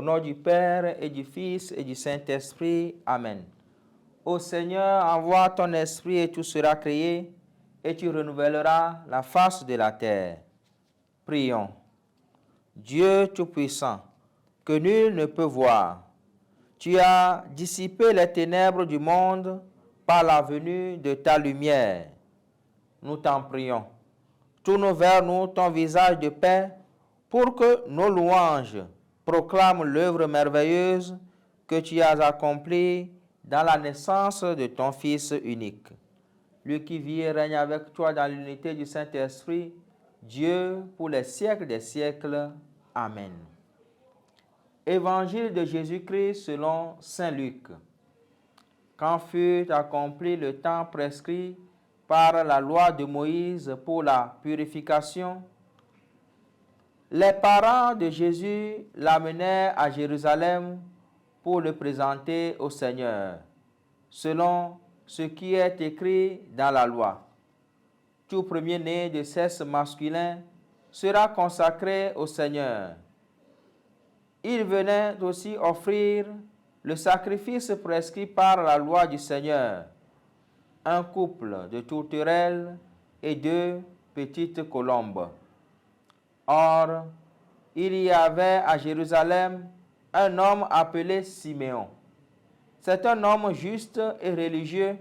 Au nom du Père et du Fils et du Saint-Esprit. Amen. Ô Seigneur, envoie ton esprit et tout sera créé, et tu renouvelleras la face de la terre. Prions. Dieu Tout-Puissant, que nul ne peut voir, tu as dissipé les ténèbres du monde par la venue de ta lumière. Nous t'en prions. Tourne vers nous ton visage de paix pour que nos louanges proclament l'œuvre merveilleuse que tu as accomplie dans la naissance de ton Fils unique. Lui qui vit et règne avec toi dans l'unité du Saint-Esprit, Dieu pour les siècles des siècles. Amen. Évangile de Jésus-Christ selon saint Luc. Quand fut accompli le temps prescrit par la loi de Moïse pour la purification, les parents de Jésus l'amenèrent à Jérusalem pour le présenter au Seigneur, selon ce qui est écrit dans la loi. Tout premier-né de sexe masculin sera consacré au Seigneur. Il venait aussi offrir le sacrifice prescrit par la loi du Seigneur, un couple de tourterelles et 2 petites colombes. Or, il y avait à Jérusalem un homme appelé Siméon. C'est un homme juste et religieux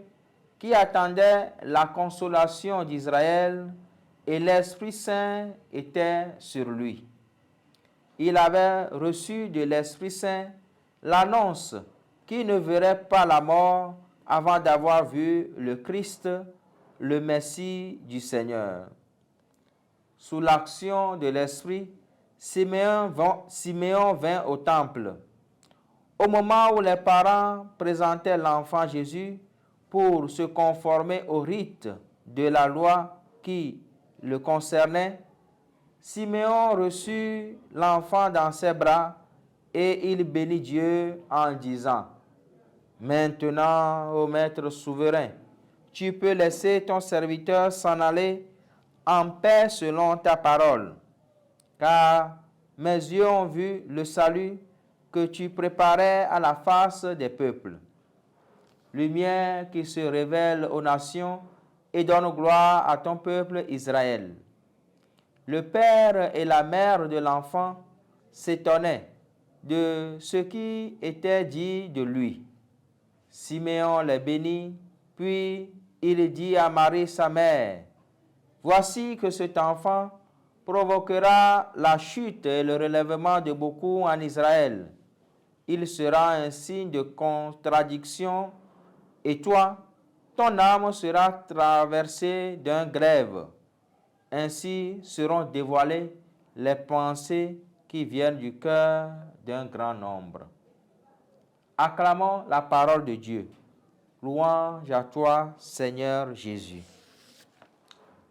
qui attendait la consolation d'Israël, et l'Esprit Saint était sur lui. Il avait reçu de l'Esprit Saint l'annonce qu'il ne verrait pas la mort avant d'avoir vu le Christ, le Messie du Seigneur. Sous l'action de l'Esprit, Siméon vint au temple. Au moment où les parents présentaient l'enfant Jésus pour se conformer au rite de la loi qui le concernait, Siméon reçut l'enfant dans ses bras et il bénit Dieu en disant: « Maintenant, ô Maître souverain, tu peux laisser ton serviteur s'en aller en paix selon ta parole, car mes yeux ont vu le salut que tu préparais à la face des peuples, lumière qui se révèle aux nations et donne gloire à ton peuple Israël. » Le père et la mère de l'enfant s'étonnaient de ce qui était dit de lui. Siméon les bénit, puis il dit à Marie sa mère: « Voici que cet enfant provoquera la chute et le relèvement de beaucoup en Israël. Il sera un signe de contradiction, et toi, ton âme sera traversée d'un glaive. Ainsi seront dévoilées les pensées qui viennent du cœur d'un grand nombre. » Acclamons la parole de Dieu. Louange à toi, Seigneur Jésus.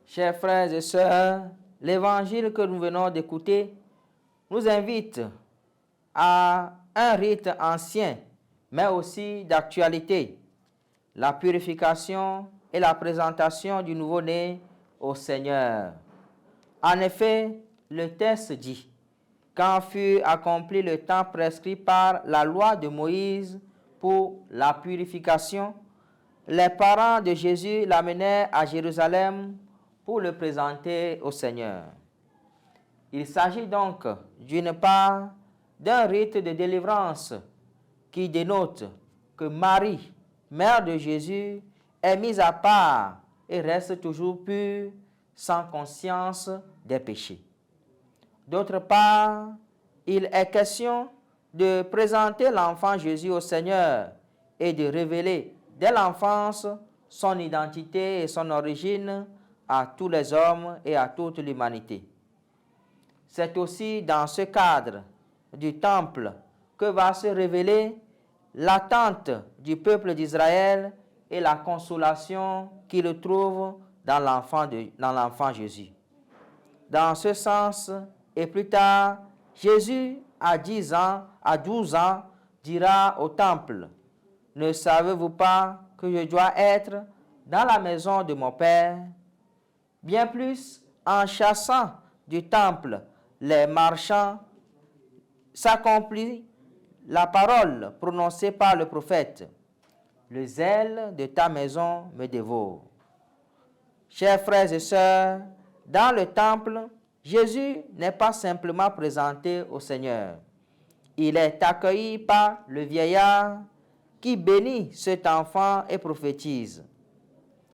Chers frères et sœurs, l'évangile que nous venons d'écouter nous invite à un rite ancien, mais aussi d'actualité: la purification et la présentation du nouveau-né au Seigneur. En effet, le texte dit: « Quand fut accompli le temps prescrit par la loi de Moïse pour la purification, les parents de Jésus l'amenèrent à Jérusalem pour le présenter au Seigneur. » Il s'agit donc d'une part d'un rite de délivrance qui dénote que Marie, mère de Jésus, est mise à part et reste toujours pure, sans conscience des péchés. D'autre part, il est question de présenter l'enfant Jésus au Seigneur et de révéler dès l'enfance son identité et son origine à tous les hommes et à toute l'humanité. C'est aussi dans ce cadre du temple que va se révéler l'attente du peuple d'Israël et la consolation qu'il trouve dans l'enfant Jésus. Dans ce sens, et plus tard, Jésus, à 12 ans, dira au temple: « Ne savez-vous pas que je dois être dans la maison de mon Père ?» Bien plus, en chassant du temple les marchands, s'accomplit la parole prononcée par le prophète. Le zèle de ta maison me dévore. Chers frères et sœurs, dans le temple, Jésus n'est pas simplement présenté au Seigneur. Il est accueilli par le vieillard qui bénit cet enfant et prophétise.